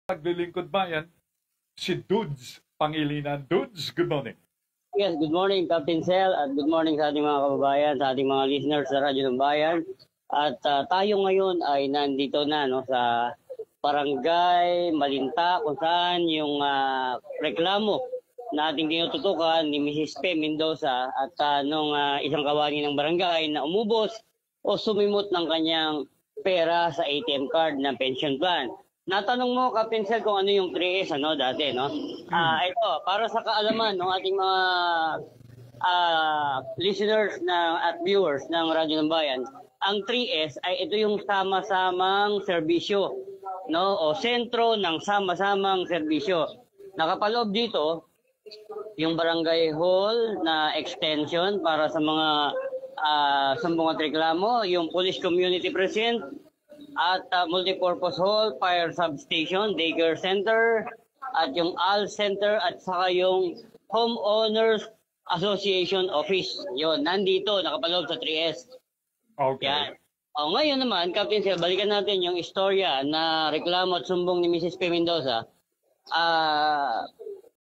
Paglilingkod bayan, si Dudes Pangilinan. Dudes, good morning. Yes, good morning Captain Sel at good morning sa ating mga kababayan, sa ating mga listeners sa Radyo ng Bayan. At tayo ngayon ay nandito na sa Barangay Malinta kung saan yung reklamo na ating tinututukan ni Mrs. P. Mendoza at nung isang kawani ng barangay na umubos o sumimot ng kanyang pera sa ATM card ng pension plan. Natanong mo, Captain Sel, kung ano yung 3S dati, no? Ito, para sa kaalaman ng ating mga listeners at viewers ng Radyo ng Bayan, ang 3S ay ito yung sama-samang serbisyo, no? O sentro ng sama-samang serbisyo. Nakapaloob dito yung barangay hall na extension para sa mga sumbong at reklamo, yung police community present, at multipurpose hall, fire substation, daycare center, at yung AL center, at saka yung homeowners association office. Yun, nandito, nakapaloob sa 3S. Okay. Yan. Ngayon naman, Captain Sel, balikan natin yung istorya na reklamo at sumbong ni Mrs. P. Mendoza.